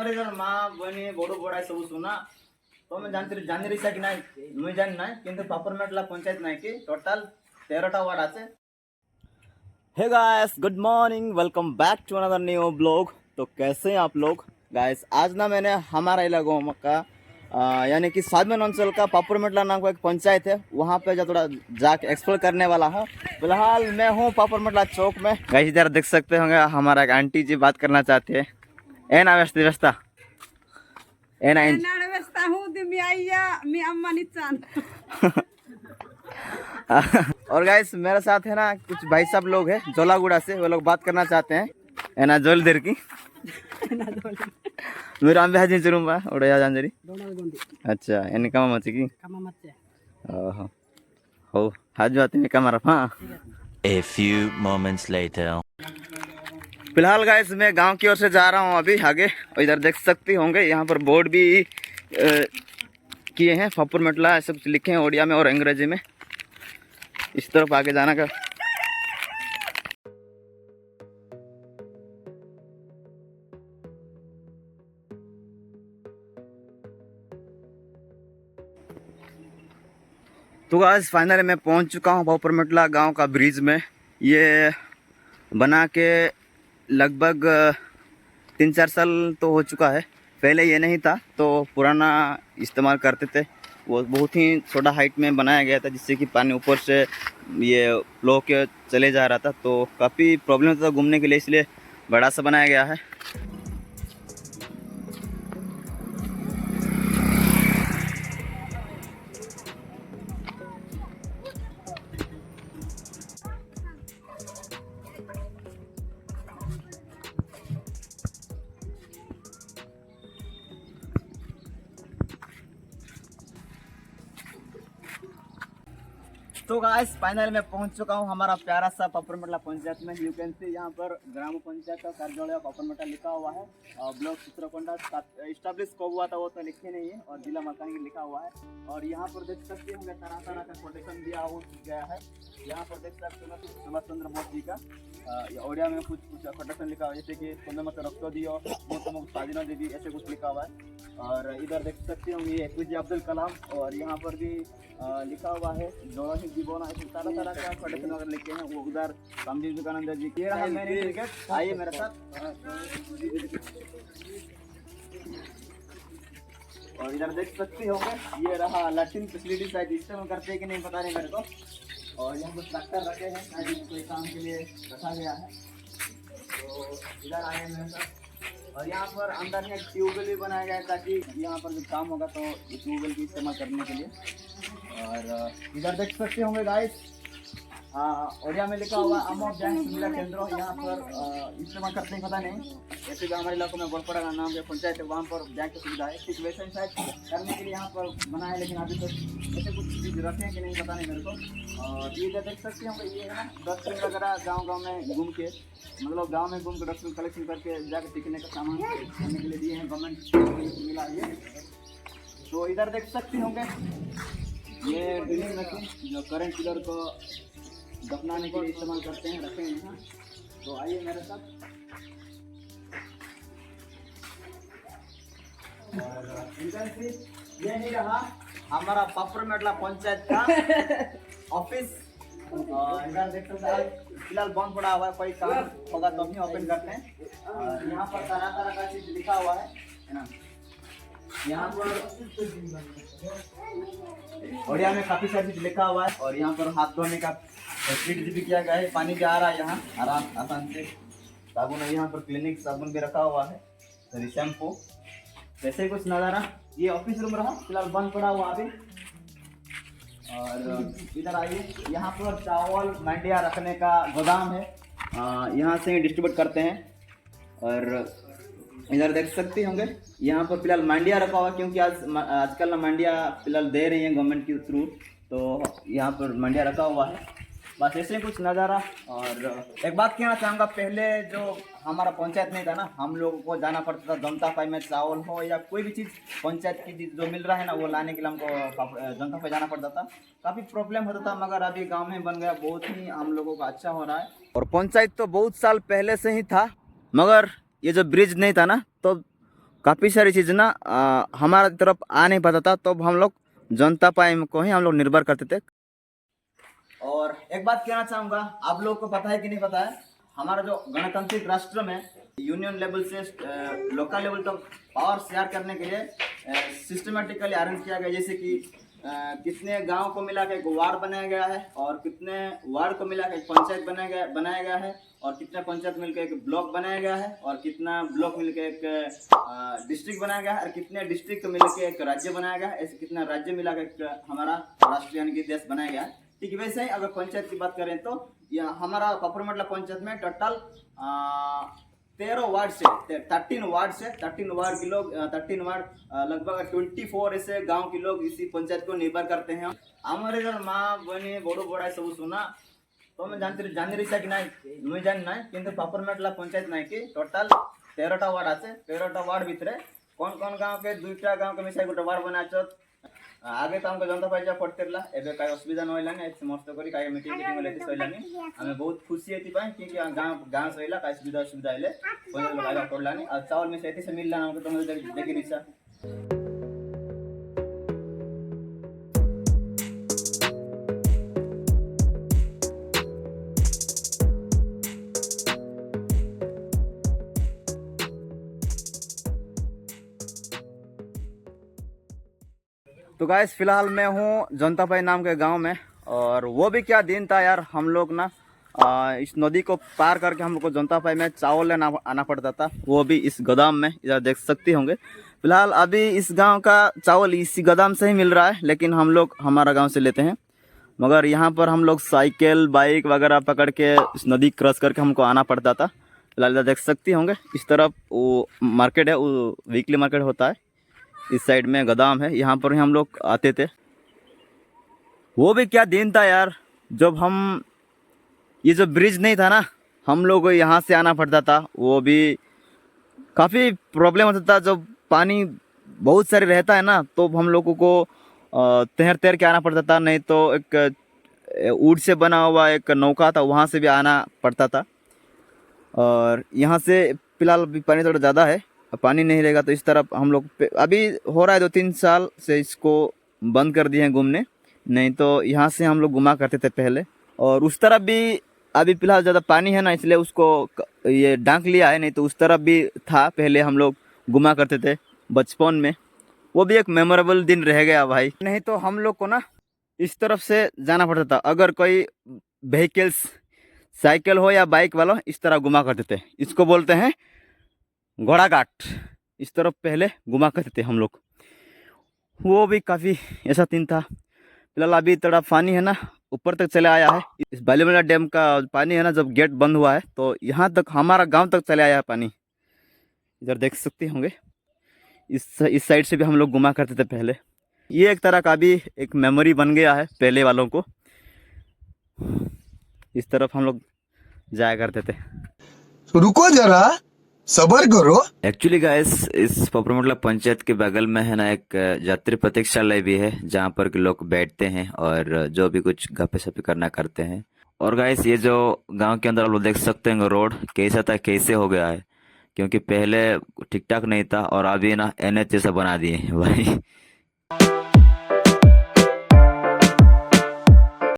ଆମର ମା ବନି ବଡ଼ ବଡ଼ା ସବୁ ସୁନା ତମେ ଜାଣି ରହି କି ନାଇଁ ମୁଇଁ ଜାଣି ନାଇଁ କିନ୍ତୁ ପାପରମେଟଲା पंचायत नाई कि टोटल 13टा वार्ड आछे। Hey guys good morning, welcome back to another new blog. तो कैसे हैं आप लोग गाइस? आज ना मैंने हमारा इलाका का यानी कि साधवन अंचल का पापरमेटला नाम का एक पंचायत है, वहाँ पे जो थोड़ा जाके एक्सप्लोर करने वाला हूँ। फिलहाल मैं हूँ पापरमेटला चौक में। गाइस इधर देख सकते होंगे हमारा एक आंटी जी बात करना चाहते हैं। ए ना व्यस्ता ए ना और गाइस मेरे साथ है ना कुछ भाई साहब लोग हैं जोलागुड़ा से, वो लोग बात करना चाहते हैं। है ना जोल देर की मेरे आंबे हाजिर चुरूंबा ओडया जानजरी अच्छा एनी कमा मचे की ओहो हो हाजू आते में कमा रहा। A few moments later. फिलहाल गाइस मैं गांव की ओर से जा रहा हूं अभी आगे, और इधर देख सकते होंगे यहाँ पर बोर्ड भी किए हैं पापरमेटला सब लिखे हैं ओडिया में और अंग्रेजी में। इस तरफ आगे जाना का तो आज फाइनली मैं पहुंच चुका हूं पापरमेटला गांव का ब्रिज में। ये बना के लगभग 3-4 साल तो हो चुका है। पहले ये नहीं था तो पुराना इस्तेमाल करते थे। वो बहुत ही छोटा हाइट में बनाया गया था जिससे कि पानी ऊपर से ये फ्लो के चले जा रहा था, तो काफ़ी प्रॉब्लम होता था घूमने के लिए, इसलिए बड़ा सा बनाया गया है। तो गाइस फाइनल में पहुंच चुका हूं हमारा प्यारा सा पापरमेटला पंचायत में। यू कैन सी यहाँ पर ग्राम पंचायत का कार्यालय पापरमेटला लिखा हुआ है और ब्लॉक चित्रकोंडा स्टैब्लिश कब हुआ था वो तो लिखे नहीं है, और जिला मकानी लिखा हुआ है। और यहाँ पर देख सकते होंगे तरह तरह का कोटेशन दिया हो गया है। यहाँ पर देख सकते हो सुभाष चंद्र बोस जी का ओडिया में कुछ कोटेशन लिखा हुआ है, जैसे कि पुण्य मत रक्त दियो मुक्त स्वाधीन देवी, ऐसे कुछ लिखा हुआ है। और इधर देख सकते होंगे APJ अब्दुल कलाम, और यहाँ पर भी लिखा हुआ है जोशी जीवन, ऐसे तरह तरह का कोटेशन वगैरह लिखे हैं। वो उधर स्वामी विवेकानंद जी के रहा मैंने क्रिकेट। आइए मेरे साथ। और इधर देख सकते होंगे ये रहा लैट्रिन फैसिलिटी, शायद इस्तेमाल करते हैं कि नहीं पता नहीं मेरे को। और यहाँ पर ट्रैक्टर रखे हैं, शायद कोई काम के लिए रखा गया है। तो इधर आए मेरे साथ। और यहाँ पर अंदर में ट्यूबवेल भी बनाया गया है ताकि यहाँ पर जो काम होगा तो ये ट्यूबवेल की इस्तेमाल करने के लिए। और इधर देख सकते होंगे गाइस ओडिया में लिखा हुआ अमोक बैंक सुविधा केंद्र। यहाँ पर इस्तेमाल करते हैं पता नहीं, ऐसे जो हमारे इलाकों में गोलपड़ा का नाम जो पंचायत है वहाँ पर बैंक की सुविधा है। ठीक वैसे शायद करने के लिए यहाँ पर बना है, लेकिन अभी तक ऐसे कुछ चीज़ रखे हैं कि नहीं पता नहीं मेरे को। और ये देख सकते होंगे ये है ना डस्टबिन वगैरह गाँव में घूम के, मतलब गाँव में घूम के डस्टबिन कलेक्शन करके जाकर टिकने का सामान करने के लिए दिए हैं, गवर्नमेंट मिला है। तो इधर देख सकते होंगे ये ड्रिलिंग मशीन जो करंट पिलर को दफनाने के लिए इस्तेमाल करते हैं, रखे हैं यहाँ। तो आइए मेरे साथ। और ये नहीं रहा हमारा पापरमेटला पंचायत का ऑफिस। इधर देख सकते हैं फिलहाल बंद पड़ा हुआ है, कोई काम होगा तो भी ओपन करते हैं। और यहाँ पर तरह तरह का चीज लिखा हुआ है ना। यहाँ पर ओडिया में काफी सारी चीज लिखा हुआ है। और यहाँ पर हाथ धोने का फैसिलिटी भी किया गया है, पानी भी आ रहा है यहाँ आराम आसान से। साबुन है यहाँ पर, क्लिनिक साबुन भी रखा हुआ है, सॉरी शैम्पू, वैसे कुछ नज़ारा। ये ऑफिस रूम रहा, फिलहाल बंद पड़ा हुआ अभी। और इधर आइए, यहाँ पर चावल मंडिया रखने का गोदाम है, यहाँ से डिस्ट्रीब्यूट करते हैं। और इधर देख सकते होंगे यहाँ पर फिलहाल मंडिया रखा हुआ, क्योंकि आजकल ना मंडिया फिलहाल दे रही है गवर्नमेंट के थ्रू, तो यहाँ पर मंडिया रखा हुआ है। बस ऐसे कुछ नज़ारा। और एक बात कहना चाहूँगा, पहले जो हमारा पंचायत नहीं था ना, हम लोगों को जाना पड़ता था जनता पाई में, चावल हो या कोई भी चीज़ पंचायत की चीज़ जो मिल रहा है ना वो लाने के लिए हमको जनता पे जाना पड़ता था। काफ़ी प्रॉब्लम होता था, मगर अभी गांव में बन गया, बहुत ही हम लोगों का अच्छा हो रहा है। और पंचायत तो बहुत साल पहले से ही था, मगर ये जो ब्रिज नहीं था ना तो काफ़ी सारी चीज़ ना हमारा तरफ आ नहीं पाता था, तो हम लोग जनता पार्टी को ही हम लोग निर्भर करते थे। और एक बात कहना चाहूँगा, आप लोगों को पता है कि नहीं पता है, हमारा जो गणतांत्रिक राष्ट्र में यूनियन लेवल से लोकल लेवल तक पावर शेयर करने के लिए सिस्टमेटिकली अरेंज किया गया। जैसे कि कितने गांव को मिला के एक वार्ड बनाया गया है, और कितने वार्ड को मिला के एक पंचायत बनाया गया है, और कितना पंचायत मिलकर एक ब्लॉक बनाया गया है, और कितना ब्लॉक मिलकर एक डिस्ट्रिक्ट बनाया गया है, और कितने डिस्ट्रिक्ट मिलकर एक राज्य बनाया गया है। ऐसे कितना राज्य मिला के हमारा राष्ट्र यानी कि देश बनाया गया है। ठीक वैसे ही अगर पंचायत की बात करें तो हमारा पपरमटला पंचायत में टोटल 13 वार्ड से 13 वार्ड के लोग 13 वार्ड लगभग 24 ऐसे गांव के लोग इसी पंचायत को निर्भर करते हैं। हमारे घर माँ बहनी बड़ो बड़ा सब सुना तो मैं जानी रही कि नहीं मुझे जान ना किंतु पपरमटला पंचायत नहीं कि टोटल 13टा वार्ड आछे। 13टा वार्ड भितरे कौन कौन गाँव के 2टा गाँव के मिसाई गोटे वार्ड बना आगे तो हमको जनता पार्टी पड़तेला एबे काई असुविधा न होइलानी समस्त करी काई मीटिंग लेते सइलानी हमें बहुत खुशी हेती पाई क्योंकि गांव सइला काई सुविधा हेले कोन लोग आगा पड़लानी और चावल में सेती से मिलला हमको तुम देखि रिसा। तो गाइस फिलहाल मैं हूँ जनता पाई नाम के गांव में, और वो भी क्या दिन था यार। हम लोग ना इस नदी को पार करके हम लोग को जनता पाई में चावल लेना आना पड़ता था, वो भी इस गोदाम में। इधर देख सकते होंगे फिलहाल अभी इस गांव का चावल इसी गोदाम से ही मिल रहा है, लेकिन हम लोग हमारा गांव से लेते हैं। मगर यहाँ पर हम लोग साइकिल बाइक वगैरह पकड़ के इस नदी क्रॉस करके हमको आना पड़ता था। फिलहाल इधर देख सकते होंगे इस तरफ वो मार्केट है, वो वीकली मार्केट होता है। इस साइड में गोदाम है, यहाँ पर ही हम लोग आते थे। वो भी क्या दिन था यार जब हम ये जो ब्रिज नहीं था ना, हम लोग को यहाँ से आना पड़ता था। वो भी काफ़ी प्रॉब्लम होता था जब पानी बहुत सारे रहता है ना, तो हम लोगों को तैर तैर के आना पड़ता था। नहीं तो एक ऊँट से बना हुआ एक नौका था, वहाँ से भी आना पड़ता था। और यहाँ से फिलहाल अभी पानी थोड़ा ज़्यादा है, पानी नहीं रहेगा तो इस तरफ हम लोग अभी हो रहा है 2-3 साल से इसको बंद कर दिए हैं घूमने, नहीं तो यहाँ से हम लोग घुमा करते थे पहले। और उस तरफ भी अभी फिलहाल ज़्यादा पानी है ना, इसलिए उसको ये ढांक लिया है, नहीं तो उस तरफ भी था पहले हम लोग घुमा करते थे बचपन में। वो भी एक मेमोरेबल दिन रह गया भाई। नहीं तो हम लोग को ना इस तरफ से जाना पड़ता था, अगर कोई व्हीकल्स साइकिल हो या बाइक वाला इस तरह घुमा करते थे। इसको बोलते हैं घोड़ा घाट। इस तरफ पहले घुमा करते थे हम लोग, वो भी काफ़ी ऐसा दिन था। फिलहाल अभी थोड़ा पानी है ना ऊपर तक चले आया है। इस बालीमला डैम का पानी है ना, जब गेट बंद हुआ है तो यहाँ तक हमारा गांव तक चले आया है पानी। इधर देख सकते होंगे इस साइड से भी हम लोग घुमा करते थे पहले। ये एक तरह का भी एक मेमोरी बन गया है पहले वालों को। इस तरफ हम लोग जाया करते थे। रुको जरा सबर करो। एक्चुअली गाइस इस पपरमटला पंचायत के बगल में है ना एक यात्री प्रतीक्षालय भी है, जहाँ पर के लोग बैठते हैं और जो भी कुछ गप्पे सप्पे करना करते हैं। और गाइस ये जो गांव के अंदर आप लोग देख सकते हैं रोड कैसा था कैसे हो गया है, क्योंकि पहले ठीक ठाक नहीं था और अभी ना NH जैसा बना दिए हैं भाई।